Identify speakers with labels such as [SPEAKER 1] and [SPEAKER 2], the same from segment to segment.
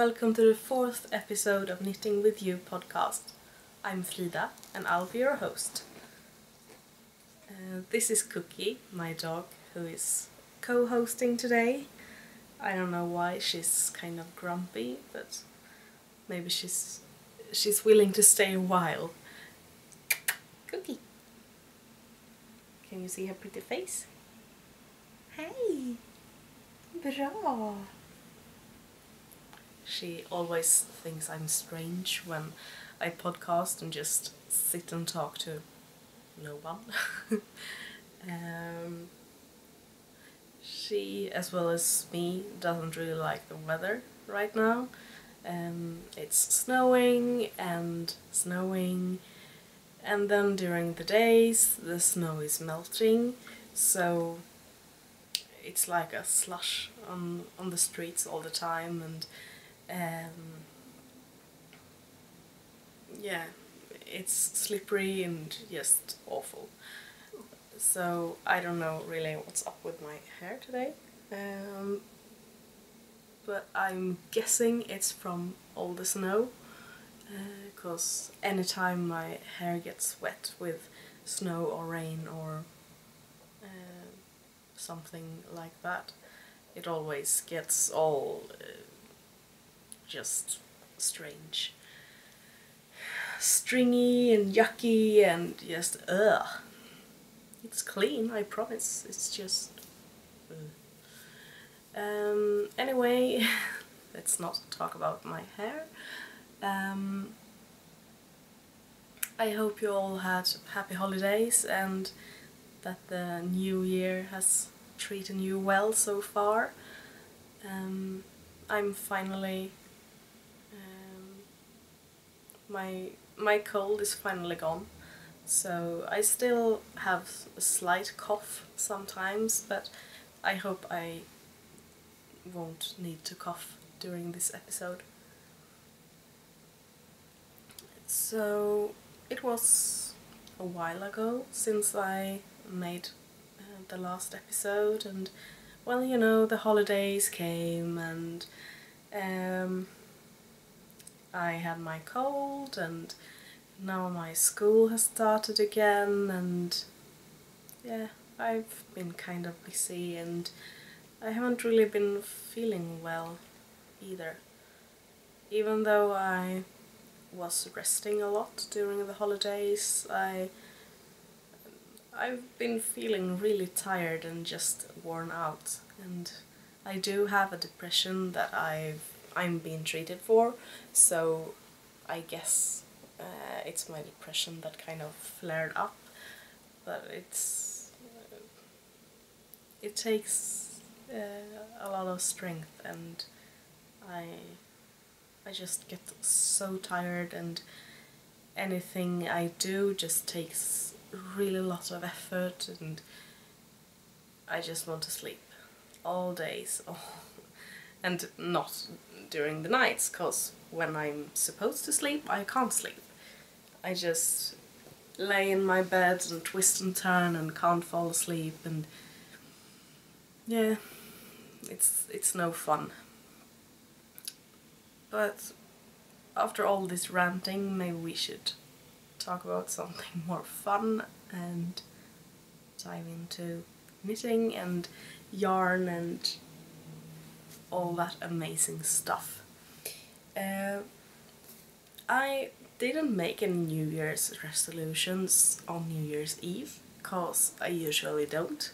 [SPEAKER 1] welcome to the 4th episode of Knitting With Ewe podcast. I'm Frida and I'll be your host. This is Cookie, my dog, who is co-hosting today. I don't know why, she's kind of grumpy, but maybe she's willing to stay a while. Cookie! Can you see her pretty face? Hey! Bra! She always thinks I'm strange when I podcast and just sit and talk to no one. She, as well as me, doesn't really like the weather right now. It's snowing, and then during the days the snow is melting, so it's like a slush on the streets all the time, and yeah, it's slippery and just awful. So I don't know really what's up with my hair today, but I'm guessing it's from all the snow, because anytime my hair gets wet with snow or rain or something like that, it always gets all just strange, stringy and yucky and just ugh. It's clean, I promise, it's just anyway, let's not talk about my hair. I hope you all had happy holidays and that the new year has treated you well so far. I'm finally my cold is finally gone, so I still have a slight cough sometimes, but I hope I won't need to cough during this episode. So it was a while ago since I made the last episode, and well, you know, the holidays came and I had my cold, and now my school has started again, and yeah, I've been kind of busy and I haven't really been feeling well either. Even though I was resting a lot during the holidays, I've been feeling really tired and just worn out, and I do have a depression that I'm being treated for, so I guess it's my depression that kind of flared up, but it takes a lot of strength, and I just get so tired, and anything I do just takes really lot of effort, and I just want to sleep all days. And not during the nights, because when I'm supposed to sleep I can't sleep. I just lay in my bed and twist and turn and can't fall asleep, and yeah, it's no fun. But after all this ranting, maybe we should talk about something more fun and dive into knitting and yarn and all that amazing stuff. I didn't make any New Year's resolutions on New Year's Eve, cause I usually don't.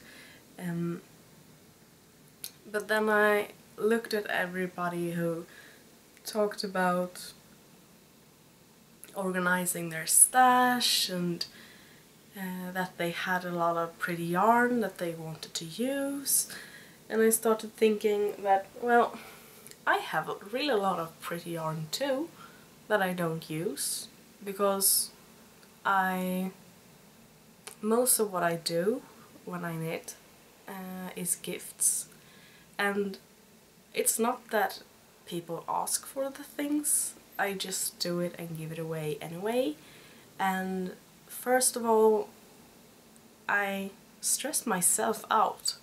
[SPEAKER 1] But then I looked at everybody who talked about organizing their stash, and that they had a lot of pretty yarn that they wanted to use, and I started thinking that, well, I have really a lot of pretty yarn too that I don't use, because most of what I do when I knit is gifts, and it's not that people ask for the things, I just do it and give it away anyway. And first of all, I stress myself out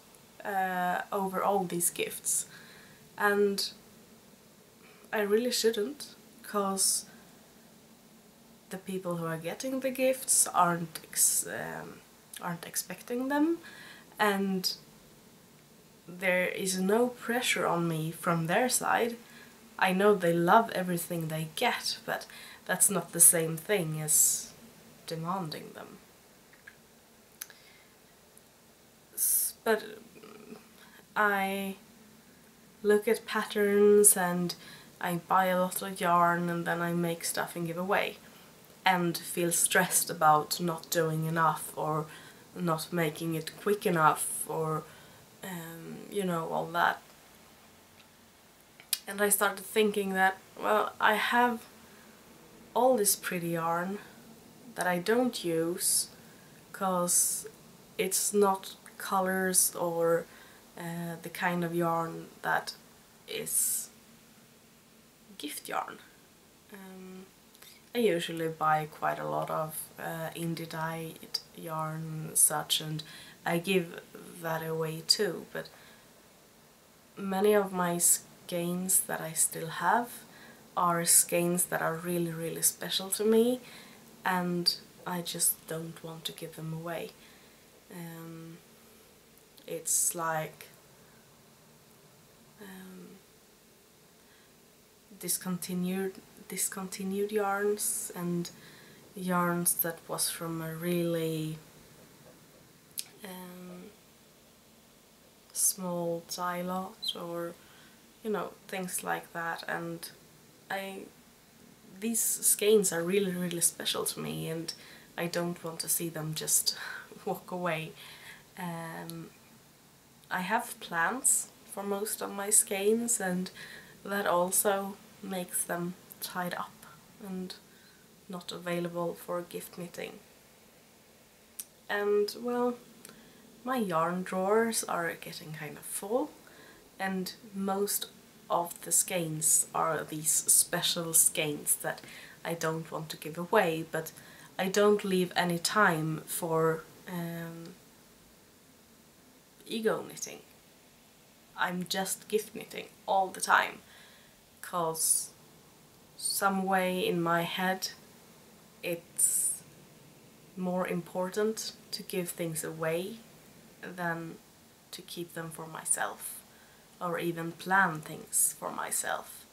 [SPEAKER 1] over all these gifts, and I really shouldn't, because the people who are getting the gifts aren't expecting them, and there is no pressure on me from their side. I know they love everything they get, but that's not the same thing as demanding them. But I look at patterns and I buy a lot of yarn and then I make stuff and give away, and feel stressed about not doing enough or not making it quick enough, or you know, all that. And I started thinking that, well, I have all this pretty yarn that I don't use because it's not colors or the kind of yarn that is gift yarn. I usually buy quite a lot of indie dyed yarn and such, and I give that away too, but many of my skeins that I still have are skeins that are really, really special to me, and I just don't want to give them away. It's like discontinued yarns, and yarns that was from a really small dye lot, or you know, things like that. And these skeins are really, really special to me, and I don't want to see them just walk away. I have plans for most of my skeins, and that also makes them tied up and not available for gift knitting. And well, my yarn drawers are getting kind of full, and most of the skeins are these special skeins that I don't want to give away, but I don't leave any time for ego knitting. I'm just gift knitting all the time, cause some way in my head it's more important to give things away than to keep them for myself, or even plan things for myself.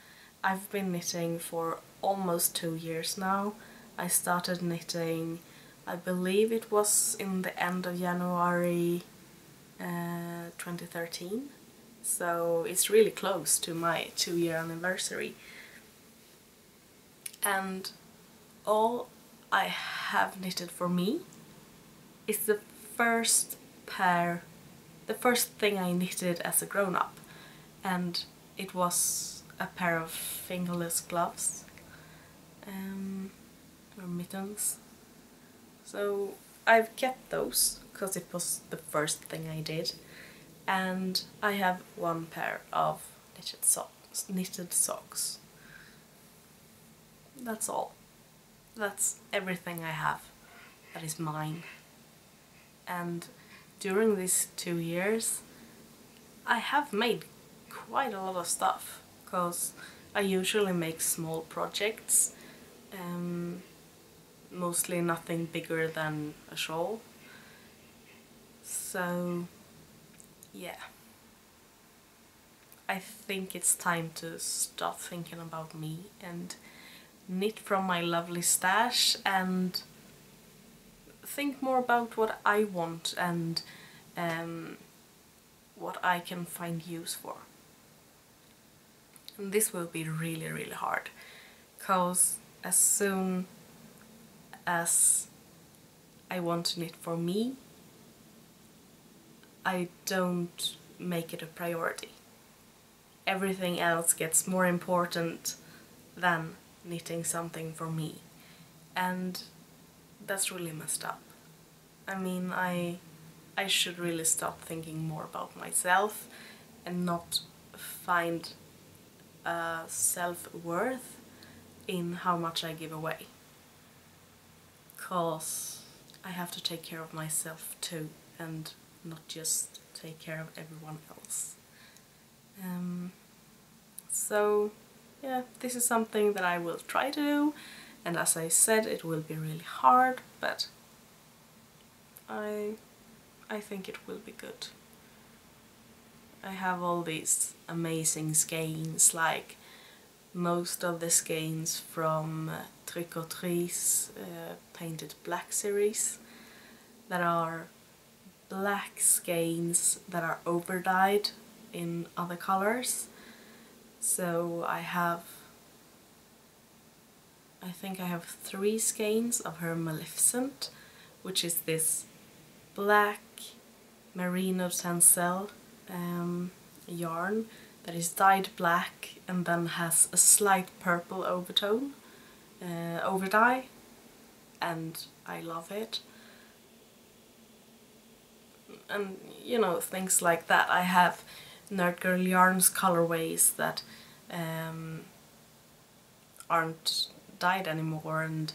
[SPEAKER 1] I've been knitting for almost 2 years now. I started knitting, I believe it was in the end of January 2013, so it's really close to my 2-year anniversary. And all I have knitted for me is the first thing I knitted as a grown-up, and it was a pair of fingerless gloves, or mittens. So I've kept those because it was the first thing I did, and I have one pair of knitted socks. That's all. That's everything I have that is mine. And during these 2 years I have made quite a lot of stuff, because I usually make small projects, mostly nothing bigger than a shawl. So yeah, I think it's time to stop thinking about me and knit from my lovely stash and think more about what I want and what I can find use for. And this will be really, really hard, because as soon as I want to knit for me, I don't make it a priority. Everything else gets more important than knitting something for me, and that's really messed up. I mean, I should really stop thinking more about myself and not find self-worth in how much I give away, cause I have to take care of myself too, and not just take care of everyone else. So yeah, this is something that I will try to do, and as I said, it will be really hard, but I think it will be good. I have all these amazing skeins, like most of the skeins from Tricotrice Painted Black series, that are black skeins that are over dyed in other colors. So I think I have 3 skeins of her Maleficent, which is this black merino tencel yarn that is dyed black and then has a slight purple overtone, over dye, and I love it. And you know, things like that. I have Nerd Girl Yarns colorways that aren't dyed anymore, and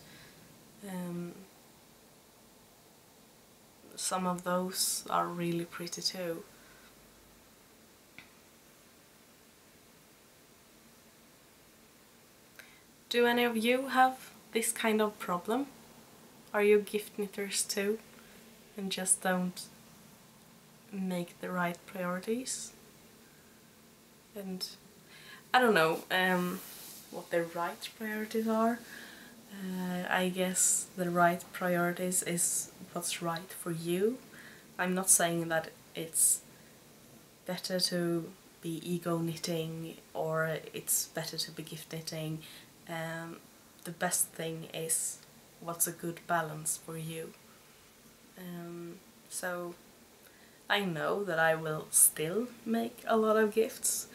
[SPEAKER 1] some of those are really pretty too. Do any of you have this kind of problem? Are you gift knitters too, and just don't make the right priorities? And I don't know what the right priorities are. I guess the right priorities is what's right for you. I'm not saying that it's better to be ego knitting or it's better to be gift knitting. The best thing is what's a good balance for you. So I know that I will still make a lot of gifts,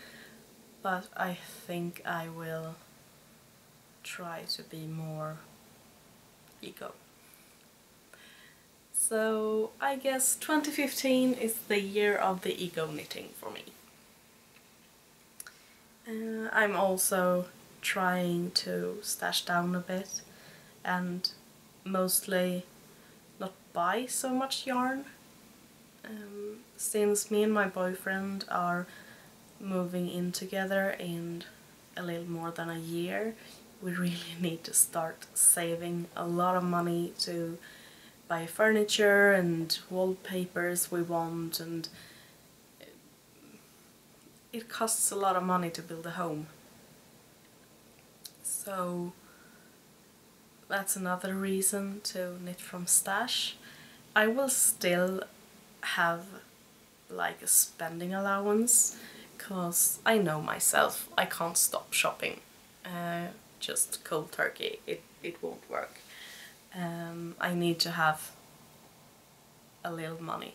[SPEAKER 1] but I think I will try to be more ego. So I guess 2015 is the year of the ego knitting for me. I'm also trying to stash down a bit and mostly not buy so much yarn. Since me and my boyfriend are moving in together in a little more than a year, we really need to start saving a lot of money to buy furniture and wallpapers we want, and it costs a lot of money to build a home. So that's another reason to knit from stash. I will still have like a spending allowance, because I know myself, I can't stop shopping. Just cold turkey, it won't work. I need to have a little money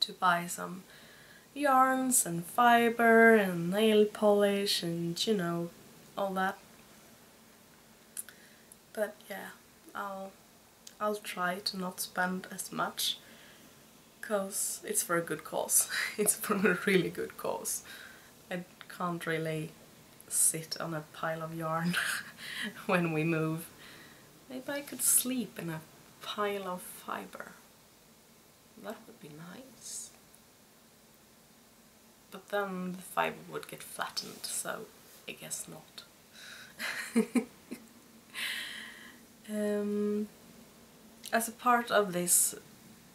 [SPEAKER 1] to buy some yarns and fiber and nail polish and, you know, all that. But yeah, I'll try to not spend as much, because it's for a good cause. It's for a really good cause. I can't really sit on a pile of yarn when we move. Maybe I could sleep in a pile of fiber. That would be nice. But then the fiber would get flattened, so I guess not. As a part of this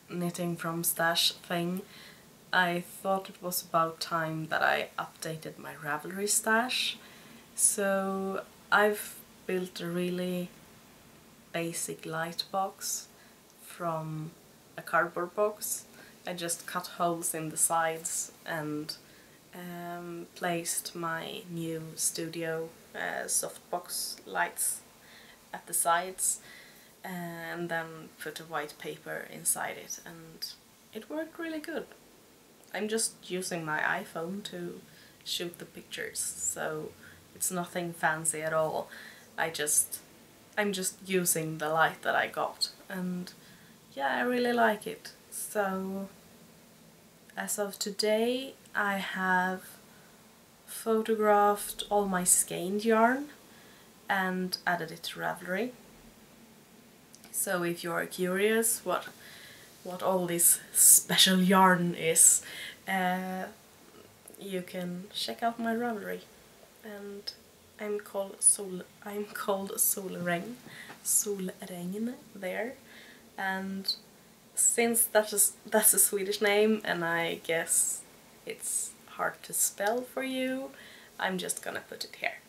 [SPEAKER 1] knitting from stash thing, I thought it was about time that I updated my Ravelry stash. So I've built a really basic light box from a cardboard box. I just cut holes in the sides and placed my new studio softbox lights at the sides, and then put a white paper inside it, and it worked really good. I'm just using my iPhone to shoot the pictures, so it's nothing fancy at all. I'm just using the light that I got, and yeah, I really like it. So as of today, I have photographed all my skeined yarn and added it to Ravelry. So if you're curious what all this special yarn is, you can check out my Ravelry. and I'm called Solregn there, and since that's a Swedish name and I guess it's hard to spell for you, I'm just gonna put it here.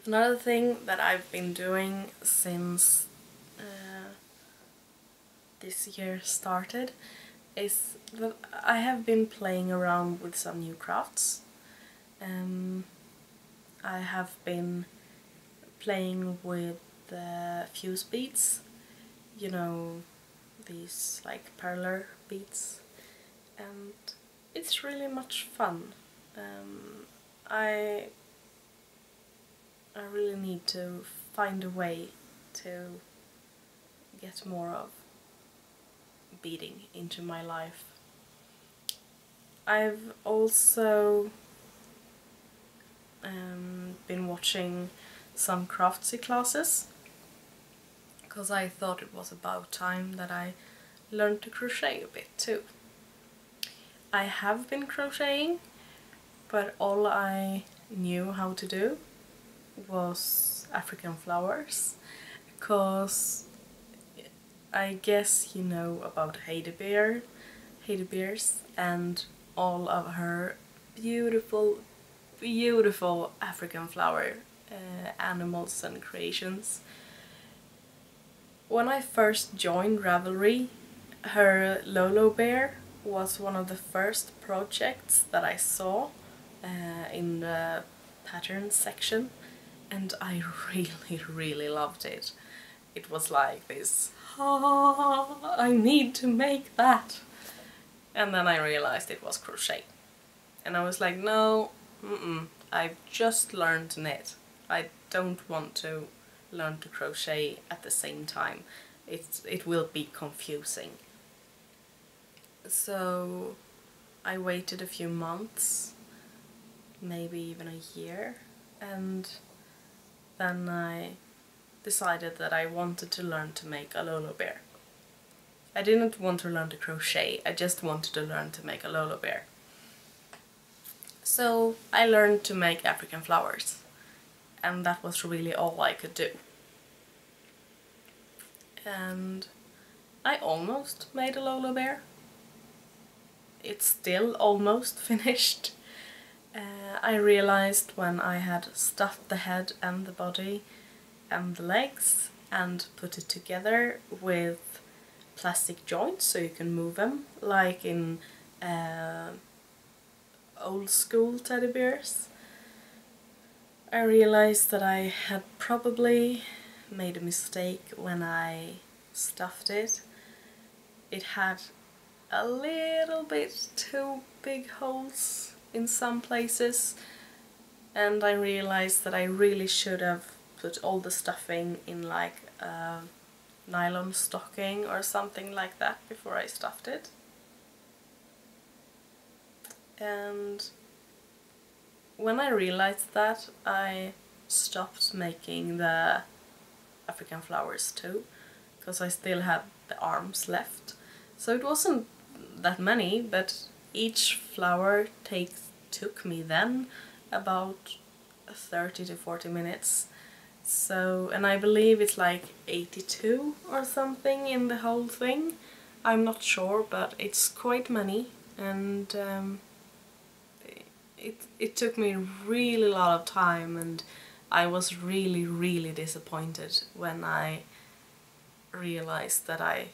[SPEAKER 1] Another thing that I've been doing since this year started is that I have been playing around with some new crafts. I have been playing with the fuse beads, you know, these like parallel beads, and it's really much fun. I really need to find a way to get more of beading into my life. I've also been watching some craftsy classes because I thought it was about time that I learned to crochet a bit too. I have been crocheting, but all I knew how to do was African flowers, because I guess you know about Heidi Beers and all of her beautiful African flower animals and creations. When I first joined Ravelry, her Lolo Bear was one of the first projects that I saw in the pattern section, and I really loved it. It was like this, I need to make that. And then I realized it was crochet. And I was like, no, I've just learned to knit. I don't want to learn to crochet at the same time. It will be confusing. So I waited a few months, maybe even a year, and then I decided that I wanted to learn to make a Lolo Bear. I didn't want to learn to crochet, I just wanted to learn to make a Lolo Bear. So I learned to make African flowers, and that was really all I could do. And I almost made a Lolo Bear. It's still almost finished. I realized when I had stuffed the head and the body and the legs and put it together with plastic joints so you can move them, like in old school teddy bears. I realized that I had probably made a mistake when I stuffed it. It had a little bit too big holes in some places, and I realized that I really should have put all the stuffing in like a nylon stocking or something like that before I stuffed it. And when I realized that, I stopped making the African flowers too, because I still had the arms left. So it wasn't that many, but each flower took me then about 30 to 40 minutes. So, and I believe it's like 82 or something in the whole thing. I'm not sure, but it's quite many, and it took me really a lot of time, and I was really disappointed when I realized that I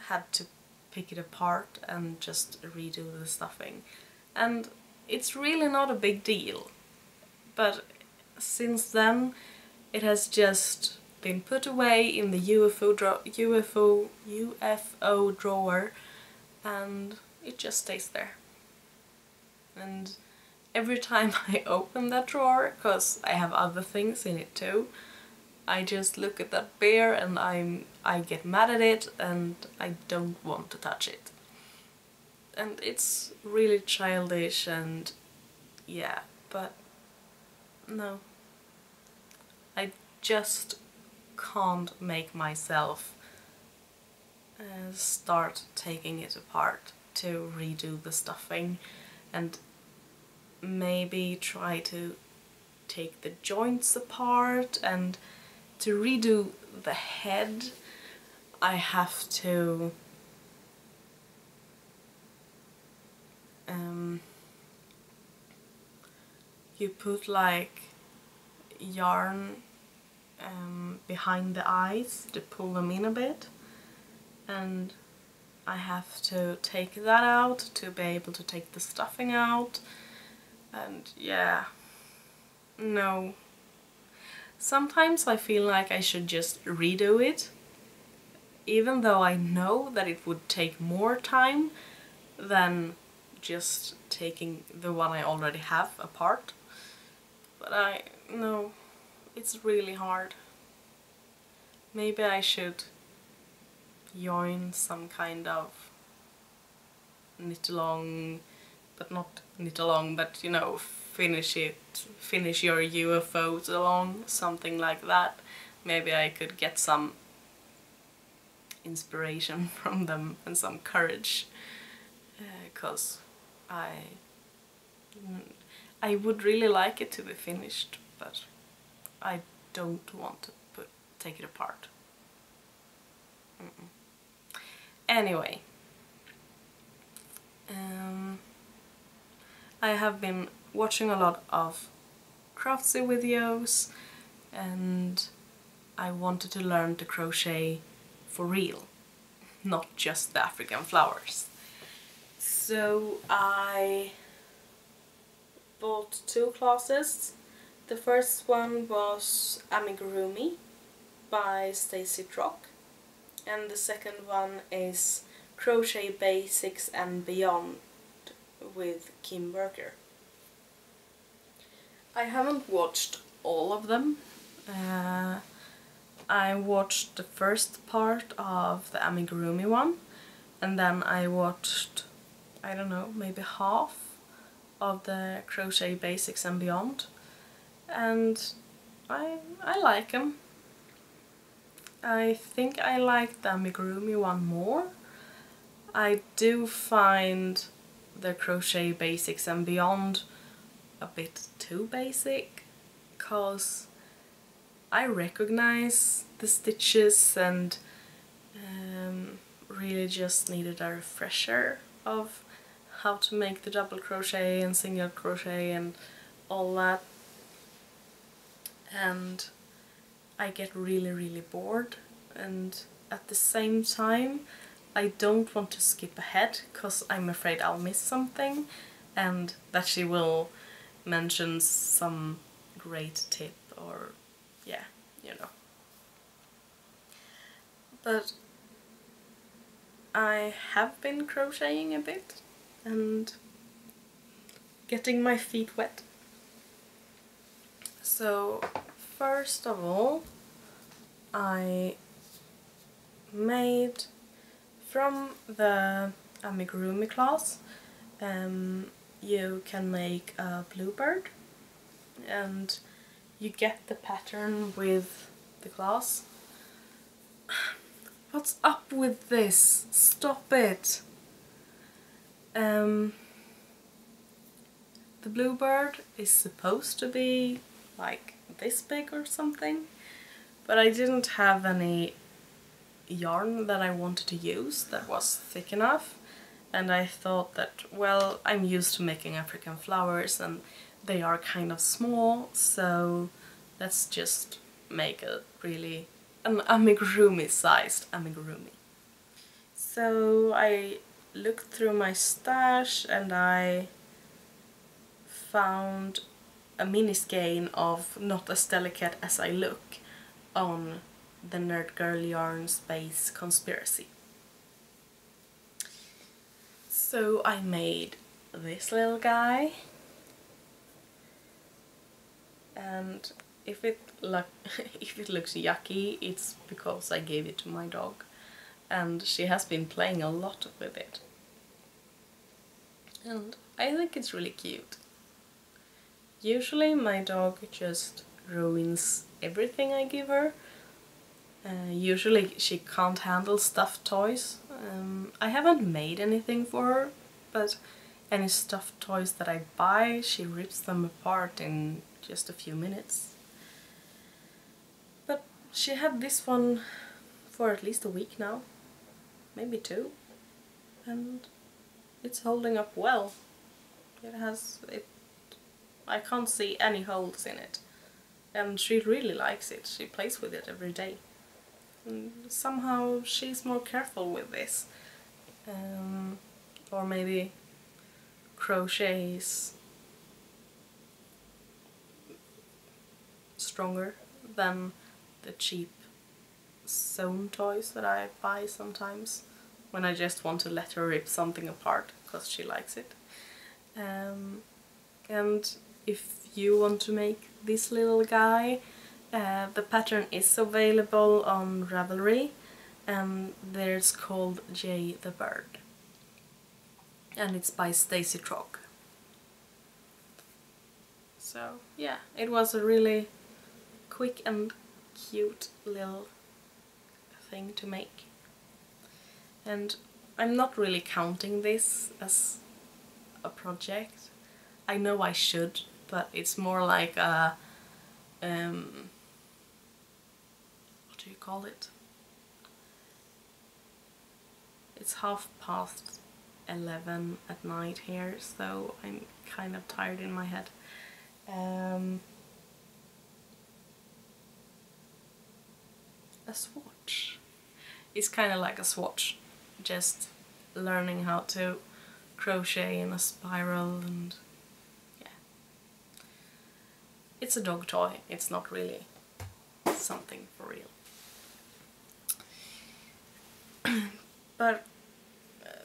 [SPEAKER 1] had to pick it apart and just redo the stuffing. And it's really not a big deal, but since then it has just been put away in the UFO drawer, and it just stays there. And every time I open that drawer, because I have other things in it too, I just look at that bear and I get mad at it and I don't want to touch it. And it's really childish and yeah, but no. I just can't make myself start taking it apart to redo the stuffing and maybe try to take the joints apart, and to redo the head I have to you put like yarn behind the eyes to pull them in a bit, and I have to take that out to be able to take the stuffing out. And yeah, no. Sometimes I feel like I should just redo it, even though I know that it would take more time than just taking the one I already have apart. But no, it's really hard. Maybe I should join some kind of knit along, but not knit along, but you know, finish your UFOs along, something like that. Maybe I could get some inspiration from them and some courage, because I would really like it to be finished, but I don't want to take it apart. Anyway, I have been watching a lot of craftsy videos, and I wanted to learn to crochet for real, not just the African flowers. So I bought 2 classes. The first one was Amigurumi by Stacy Trock, and the second one is Crochet Basics and Beyond with Kim Berger. I haven't watched all of them. I watched the first part of the Amigurumi one, and then I watched, I don't know, maybe half of the Crochet Basics and Beyond, and I like them. I think I like the Amigurumi one more. I do find the Crochet Basics and Beyond a bit too basic, because I recognize the stitches and really just needed a refresher of how to make the double crochet and single crochet and all that, and I get really bored, and at the same time I don't want to skip ahead because I'm afraid I'll miss something and that she will mention some great tip, or yeah, you know. But I have been crocheting a bit and getting my feet wet. So first of all, I made from the Amigurumi class, you can make a bluebird, and you get the pattern with the class. What's up with this? Stop it! The bluebird is supposed to be like this big or something, but I didn't have any yarn that I wanted to use that was thick enough, and I thought that, well, I'm used to making African flowers and they are kind of small, so let's just make an amigurumi sized amigurumi. So I looked through my stash and I found a mini skein of Not As Delicate As I Look on the Nerd Girl Yarns base Conspiracy. So I made this little guy, and if it looks yucky, it's because I gave it to my dog and she has been playing a lot with it, and I think it's really cute. Usually my dog just ruins everything I give her. Usually she can't handle stuffed toys, I haven't made anything for her, but any stuffed toys that I buy, she rips them apart in just a few minutes. But she had this one for at least a week now, maybe 2, and it's holding up well. I can't see any holes in it, and she really likes it. She plays with it every day. And somehow she's more careful with this. Or maybe crochet is stronger than the cheap sewn toys that I buy sometimes when I just want to let her rip something apart because she likes it. And if you want to make this little guy, the pattern is available on Ravelry, and there's called Jay the Bird, and it's by Stacy Trog. So yeah, it was a really quick and cute little thing to make, and I'm not really counting this as a project. I know I should, but it's more like a what do you call it? It's 11:30 at night here, so I'm kind of tired in my head. A swatch. It's kind of like a swatch, just learning how to crochet in a spiral, and yeah. It's a dog toy, it's not really something for real. But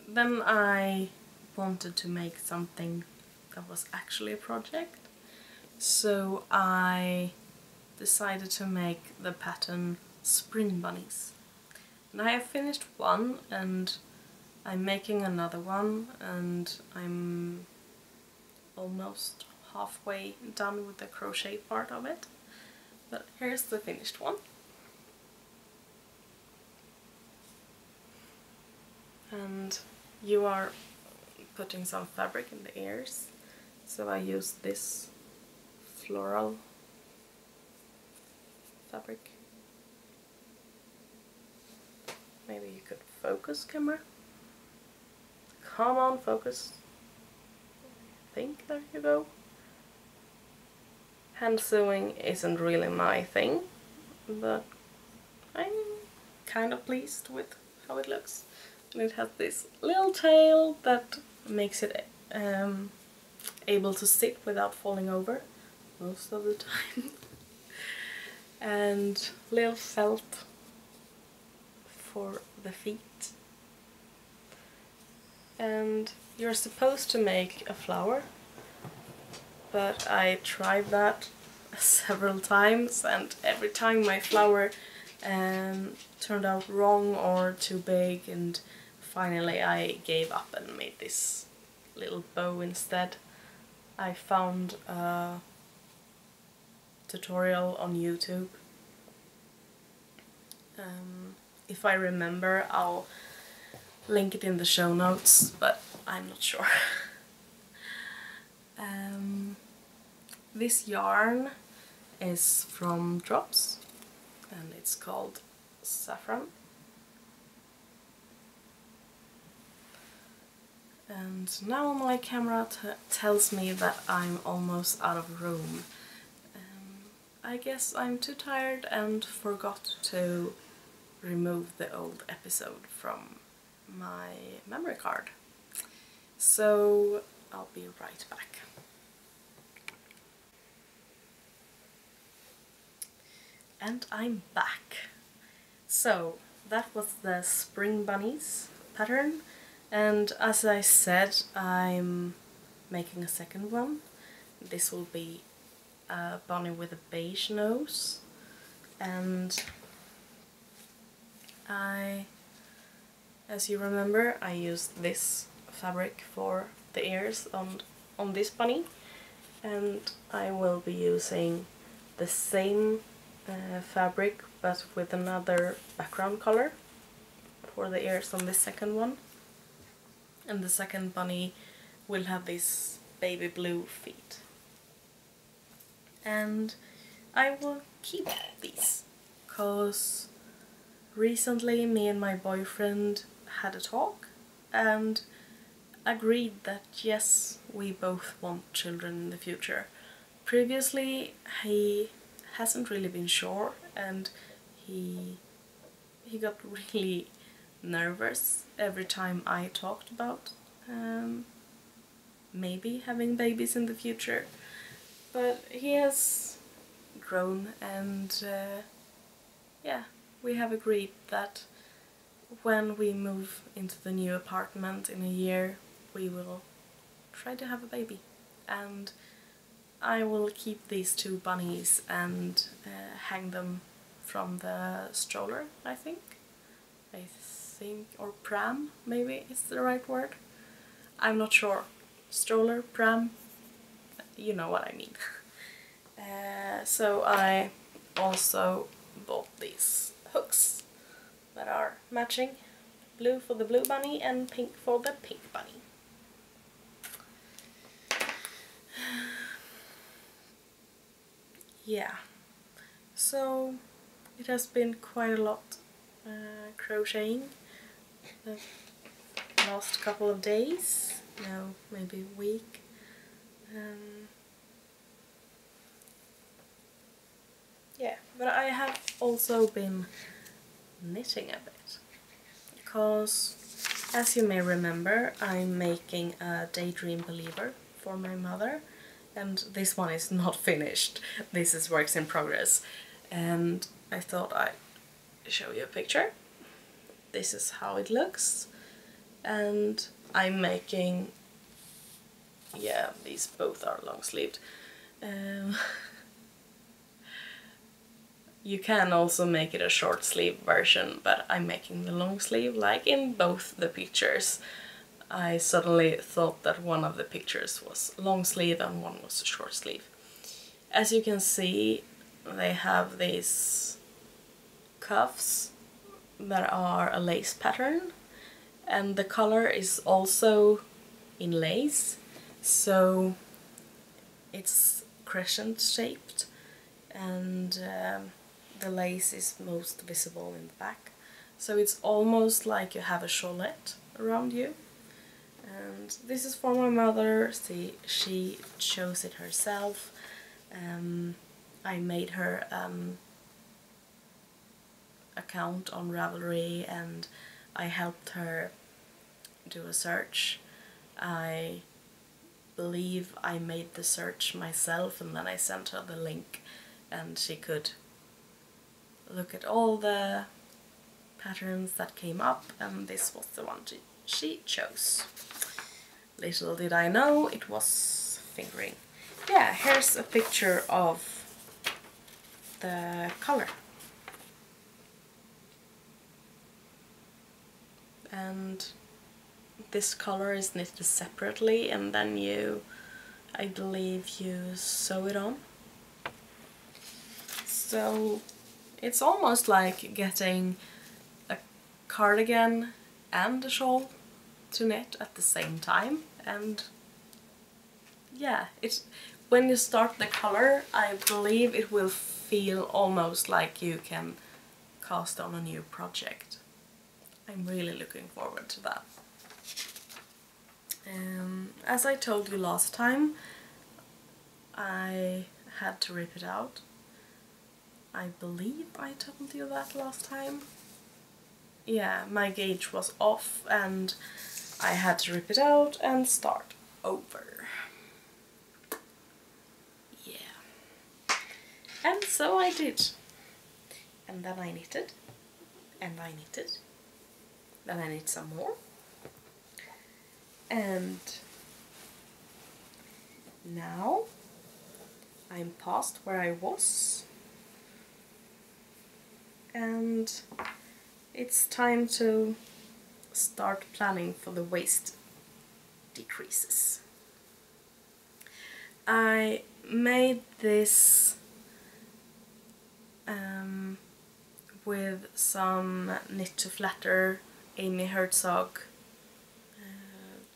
[SPEAKER 1] then I wanted to make something that was actually a project, so I decided to make the pattern Spring Bunnies. And I have finished one, and I'm making another one, and I'm almost halfway done with the crochet part of it. But here's the finished one. And you are putting some fabric in the ears, so I used this floral fabric. Maybe you could focus, camera. Come on, focus. I think, there you go. Hand sewing isn't really my thing, but I'm kind of pleased with how it looks. And it has this little tail that makes it able to sit without falling over most of the time. And little felt for the feet. And you're supposed to make a flower, but I tried that several times, and every time my flower turned out wrong or too big, and finally I gave up and made this little bow instead. I found a tutorial on YouTube. If I remember, I'll link it in the show notes, but I'm not sure. This yarn is from Drops, and it's called Saffron. And now my camera tells me that I'm almost out of room. I guess I'm too tired and forgot to remove the old episode from my memory card. So I'll be right back. And I'm back. So that was the Spring Bunnies pattern, and as I said, I'm making a second one. This will be a bunny with a beige nose, and as you remember, I used this fabric for the ears on this bunny, and I will be using the same fabric but with another background color for the ears on the second one. And the second bunny will have these baby blue feet. And I will keep these, because recently me and my boyfriend had a talk and agreed that yes, we both want children in the future. Previously he hasn't really been sure, and he got really nervous every time I talked about maybe having babies in the future. But he has grown, and yeah, we have agreed that when we move into the new apartment in a year, we will try to have a baby. And I will keep these two bunnies and hang them from the stroller, I think, or pram maybe is the right word. I'm not sure. Stroller, pram, you know what I mean. So I also bought these hooks that are matching. Blue for the blue bunny and pink for the pink bunny. Yeah, so it has been quite a lot crocheting the last couple of days, no, maybe a week. Yeah, but I have also been knitting a bit, because as you may remember, I'm making a Daydream Believer for my mother, and this one is not finished. This is works in progress, and I thought I'd show you a picture. This is how it looks, and I'm making, yeah, these both are long-sleeved. You can also make it a short sleeve version, but I'm making the long sleeve like in both the pictures. I suddenly thought that one of the pictures was long sleeve and one was short sleeve. As you can see, they have these cuffs that are a lace pattern, and the color is also in lace, so it's crescent shaped, and the lace is most visible in the back, so it's almost like you have a cholette around you. And this is for my mother. See, she chose it herself. I made her account on Ravelry, and I helped her do a search. I believe I made the search myself, and then I sent her the link, and she could look at all the patterns that came up, and this was the one she chose. Little did I know it was fingering. Yeah, here's a picture of the color. And this color is knitted separately, and then I believe you sew it on. So it's almost like getting a cardigan and a shawl to knit at the same time. And yeah, when you start the color, I believe it will feel almost like you can cast on a new project. I'm really looking forward to that. As I told you last time, I had to rip it out. I believe I told you that last time. Yeah, my gauge was off and I had to rip it out and start over. Yeah. And so I did. And then I knitted. And I knitted. Then I knit some more. And now I'm past where I was. And it's time to start planning for the waist decreases. I made this with some knit to flatter Amy Herzog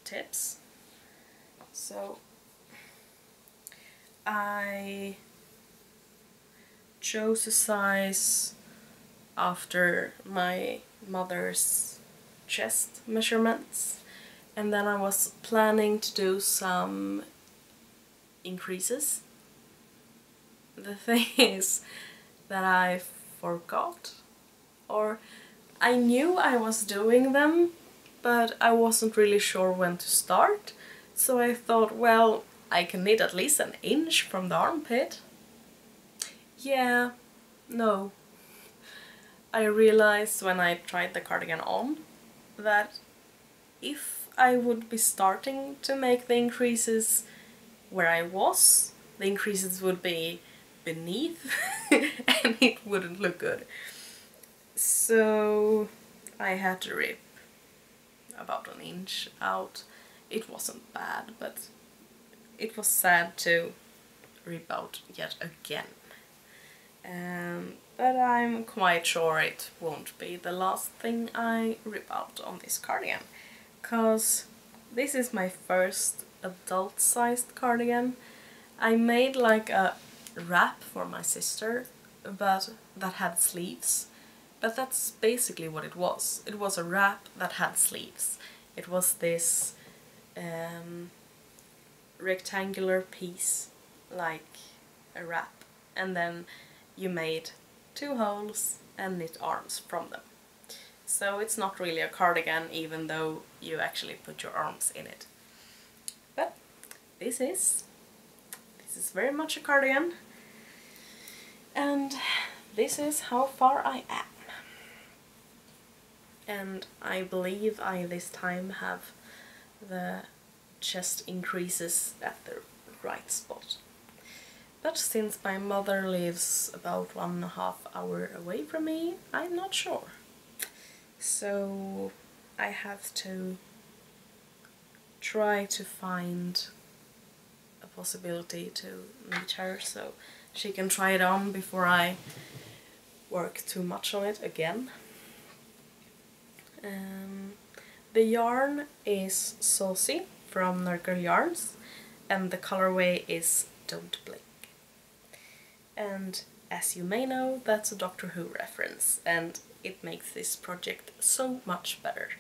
[SPEAKER 1] tips. So I chose a size after my mother's chest measurements, and then I was planning to do some increases. The thing is that I forgot, or I knew I was doing them, but I wasn't really sure when to start, so I thought, well, I can knit at least an inch from the armpit. Yeah, no. I realized when I tried the cardigan on that if I would be starting to make the increases where I was, the increases would be beneath and it wouldn't look good. So I had to rip about an inch out. It wasn't bad, but it was sad to rip out yet again. But I'm quite sure it won't be the last thing I rip out on this cardigan, because this is my first adult-sized cardigan. I made like a wrap for my sister, but that had sleeves. But that's basically what it was. It was a wrap that had sleeves. It was this rectangular piece, like a wrap, and then you made 2 holes and knit arms from them. So it's not really a cardigan, even though you actually put your arms in it. But this is very much a cardigan, and this is how far I am. And I believe I this time have the chest increases at the right spot. But since my mother lives about 1.5 hours away from me, I'm not sure. So I have to try to find a possibility to meet her so she can try it on before I work too much on it again. The yarn is Saucy from Nurgle Yarns, and the colorway is Don't Blink. And as you may know, that's a Doctor Who reference, and it makes this project so much better.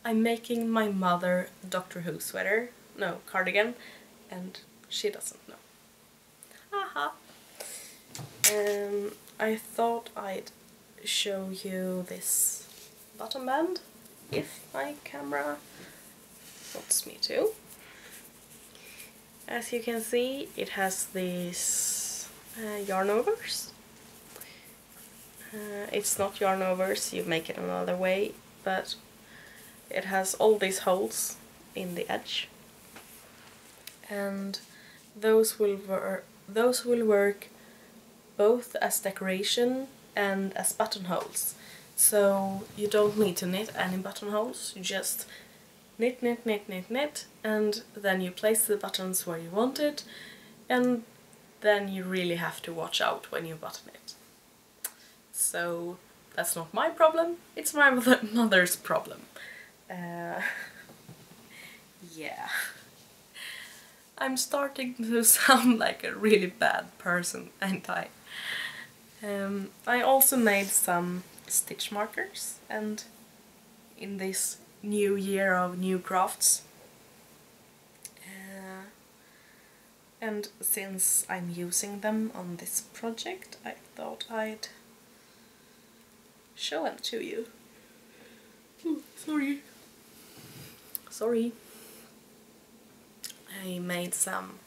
[SPEAKER 1] I'm making my mother Doctor Who sweater, no, cardigan, and she doesn't know. Haha! I thought I'd show you this button band, if my camera wants me to. As you can see, it has these yarn overs. It's not yarn overs, you make it another way, but it has all these holes in the edge, and those will work both as decoration and as buttonholes. So you don't need to knit any buttonholes, you just knit, knit, knit, knit, knit, and then you place the buttons where you want it, and then you really have to watch out when you button it. So that's not my problem, it's my mother's problem. Yeah. I'm starting to sound like a really bad person, ain't I? I also made some stitch markers, and in this new year of new crafts. And since I'm using them on this project, I thought I'd show them to you. Oh, sorry. Sorry. I made some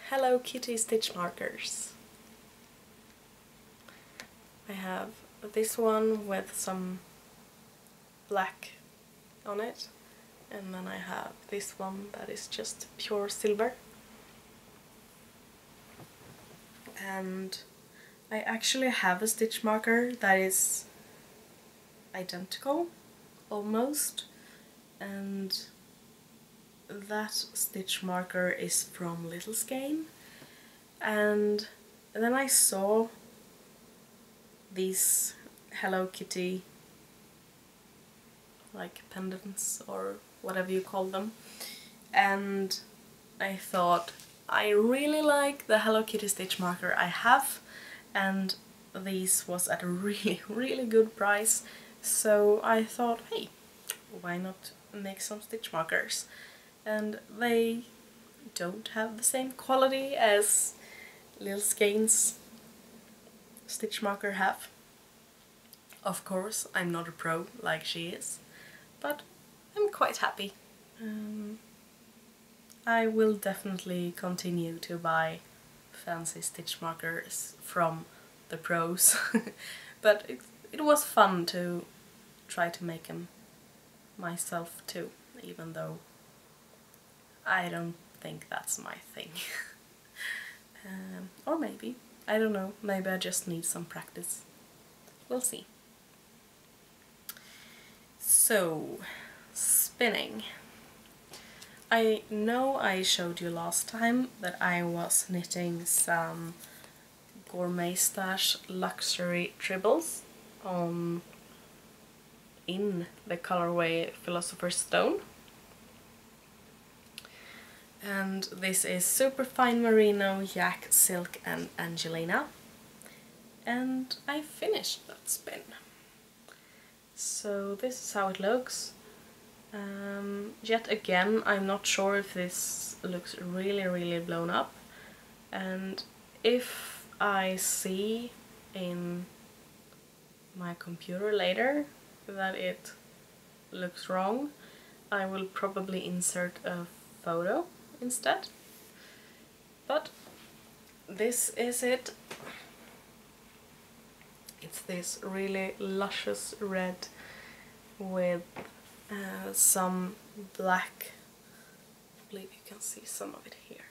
[SPEAKER 1] Hello Kitty stitch markers. I have this one with some black on it, and then I have this one that is just pure silver. And I actually have a stitch marker that is identical, almost, and that stitch marker is from Little Skein. And then I saw these Hello Kitty like pendants or whatever you call them. And I thought, I really like the Hello Kitty stitch marker I have, and this was at a really good price, so I thought, hey, why not make some stitch markers? And they don't have the same quality as Lil Skane's stitch marker have. Of course, I'm not a pro like she is, but I'm quite happy. I will definitely continue to buy fancy stitch markers from the pros, but it was fun to try to make them myself too, even though I don't think that's my thing. Or maybe, I don't know, maybe I just need some practice. We'll see. So, spinning. I know I showed you last time that I was knitting some Gourmet Stash luxury tribbles in the colorway Philosopher's Stone. And this is Superfine Merino, Yak, Silk and Angelina. And I finished that spin. So this is how it looks. Yet again, I'm not sure if this looks really blown up, and if I see in my computer later that it looks wrong, I will probably insert a photo instead. But this is it. It's this really luscious red with some black. I believe you can see some of it here.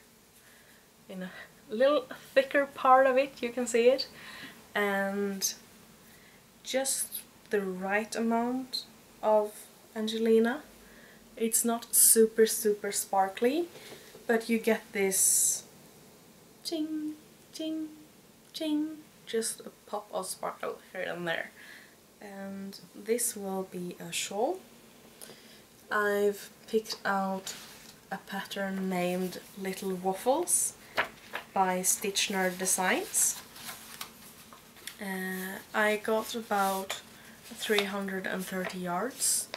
[SPEAKER 1] In a little thicker part of it you can see it, and just the right amount of Angelina. It's not super sparkly, but you get this ching ching ching, just a pop of sparkle here and there. And this will be a shawl. I've picked out a pattern named Little Waffles by Stitch Nerd Designs. I got about 330 yards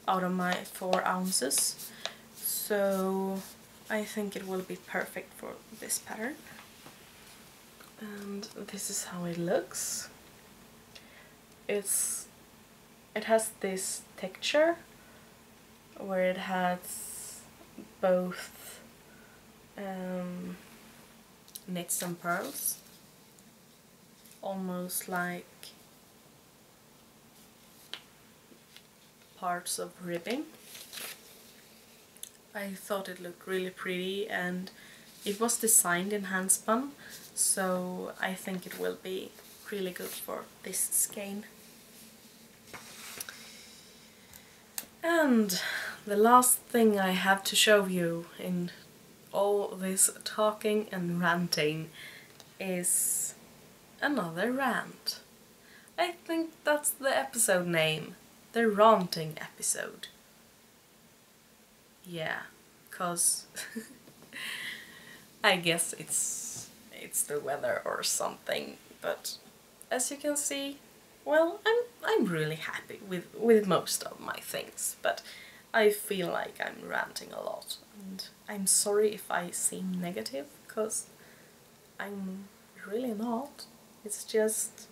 [SPEAKER 1] out of my 4 ounces, so I think it will be perfect for this pattern. And this is how it looks. It has this texture where it has both knits and pearls, almost like parts of ribbing. I thought it looked really pretty, and it was designed in handspun, so I think it will be really good for this skein. And the last thing I have to show you in all this talking and ranting is another rant. I think that's the episode name, the ranting episode. Yeah, cause I guess it's the weather or something, but as you can see, well, I'm really happy with most of my things, but I feel like I'm ranting a lot, and I'm sorry if I seem negative, because I'm really not. It's just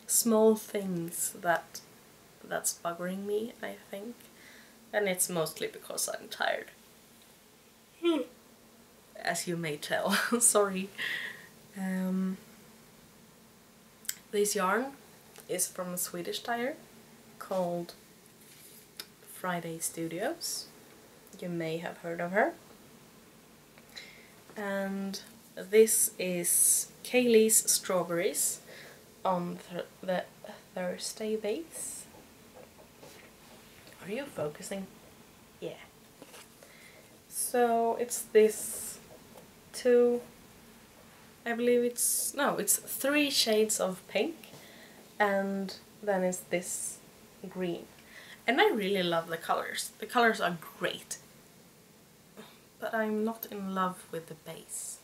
[SPEAKER 1] small things that's buggering me, I think, and it's mostly because I'm tired. As you may tell. Sorry. This yarn is from a Swedish dyer called Friday Studios. You may have heard of her. And this is Kaylee's Strawberries on the Thursday base. Are you focusing? Yeah. So it's this I believe it's 3 shades of pink, and then it's this green. And I really love the colors. The colors are great. But I'm not in love with the base.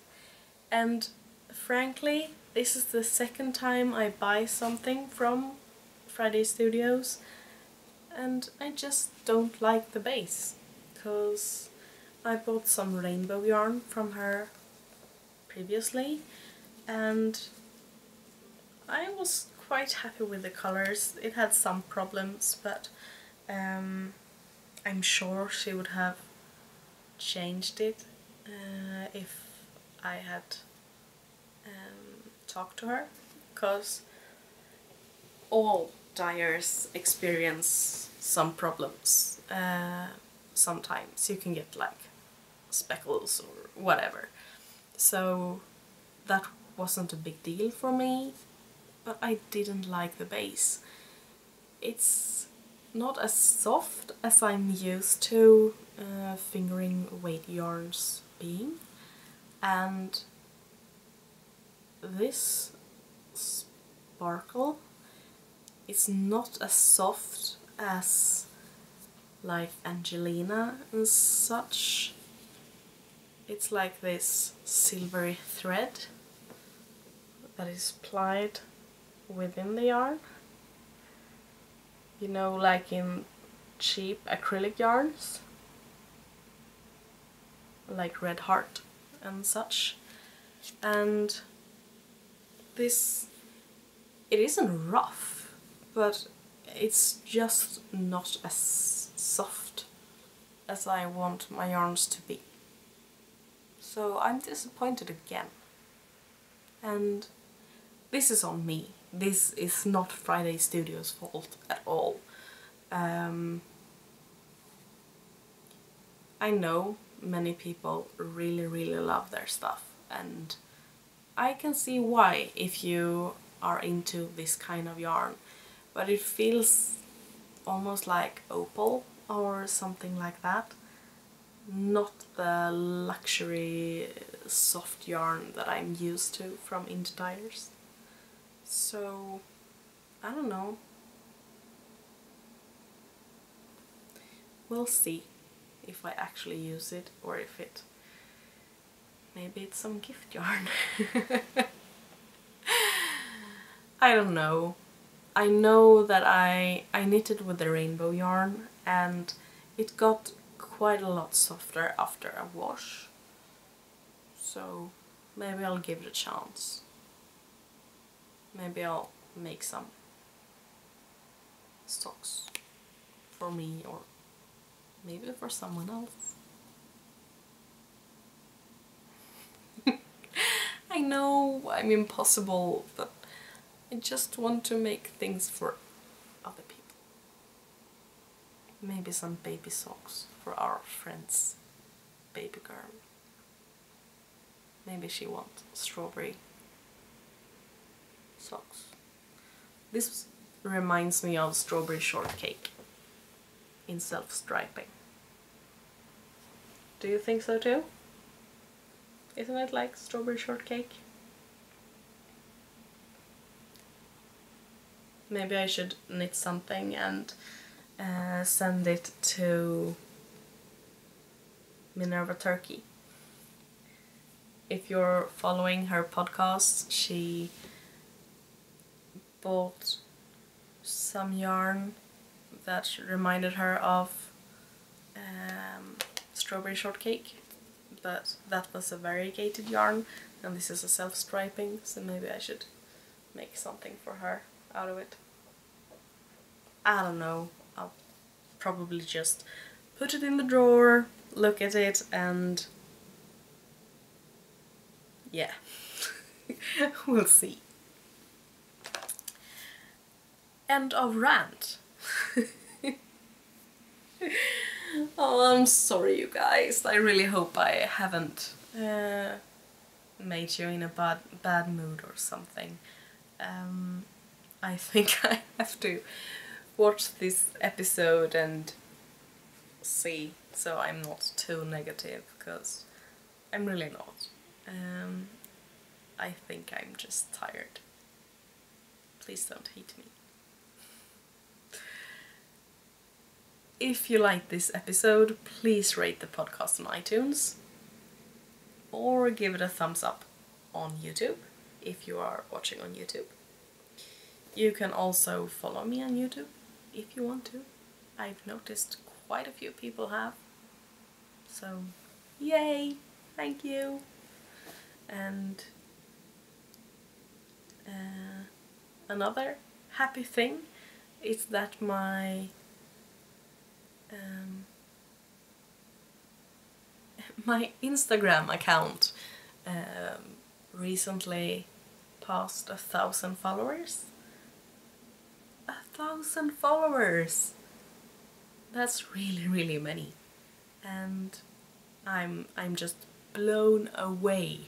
[SPEAKER 1] And frankly, this is the second time I buy something from Friday Studios, and I just don't like the base, because I bought some rainbow yarn from her previously, and I was quite happy with the colors. It had some problems, but I'm sure she would have changed it if I had talked to her, because all dyers experience some problems. Sometimes you can get like speckles or whatever, so that wasn't a big deal for me, but I didn't like the base. It's not as soft as I'm used to fingering weight yarns being, and this sparkle is not as soft as like Angelina and such. It's like this silvery thread that is plied within the yarn. You know, like in cheap acrylic yarns, like Red Heart and such. And this, it isn't rough, but it's just not as soft as I want my yarns to be. So I'm disappointed again. And this is on me. This is not Friday Studios' fault at all. I know many people really love their stuff, and I can see why if you are into this kind of yarn, but it feels almost like opal or something like that. Not the luxury soft yarn that I'm used to from indie dyers. So, I don't know. We'll see if I actually use it, or if it... maybe it's some gift yarn. I don't know. I know that I knitted with the rainbow yarn, and it got quite a lot softer after a wash. So maybe I'll give it a chance. Maybe I'll make some socks for me, or maybe for someone else. I know I'm impossible, but I just want to make things for other people. Maybe some baby socks for our friend's baby girl. Maybe she wants strawberry socks. This reminds me of strawberry shortcake in self-striping. Do you think so too? Isn't it like strawberry shortcake? Maybe I should knit something and send it to Minerva Turkey. If you're following her podcast, she bought some yarn that reminded her of strawberry shortcake, but that was a variegated yarn, and this is a self-striping, so maybe I should make something for her out of it. I don't know, I'll probably just put it in the drawer, look at it, and yeah, we'll see. End of rant. Oh, I'm sorry you guys, I really hope I haven't made you in a bad mood or something. I think I have to watch this episode and see, so I'm not too negative, because I'm really not. I think I'm just tired. Please don't hate me. if you like this episode, please rate the podcast on iTunes or give it a thumbs up on YouTube if you are watching on YouTube. You can also follow me on YouTube if you want to. I've noticed quite a few people have. So, yay! Thank you! And another happy thing is that my my Instagram account recently passed 1,000 followers. 1,000 followers! That's really many, and I'm just blown away.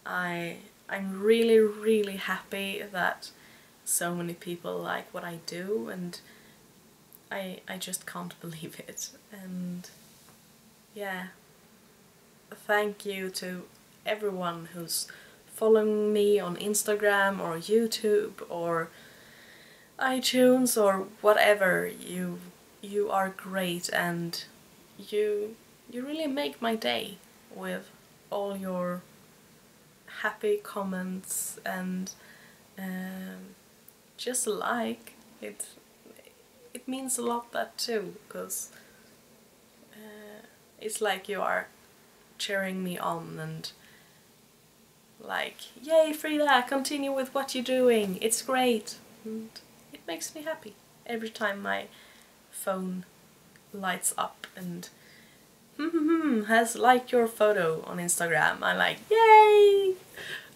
[SPEAKER 1] I'm really happy that so many people like what I do, and I just can't believe it. And yeah, thank you to everyone who's following me on Instagram or YouTube or iTunes or whatever. You are great, and you really make my day with all your happy comments and just like it. It means a lot, that too, because it's like you are cheering me on and like, yay Frida, continue with what you're doing, it's great. And it makes me happy every time my phone lights up and has liked your photo on Instagram. I'm like, yay!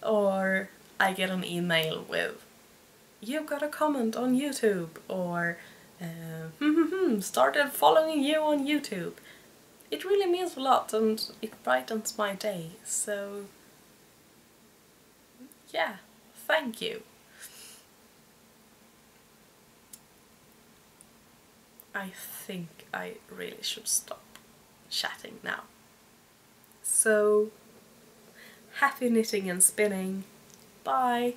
[SPEAKER 1] Or I get an email with, you've got a comment on YouTube, or started following you on YouTube. It really means a lot, and it brightens my day. So yeah, thank you. I think I really should stop chatting now. So, happy knitting and spinning. Bye!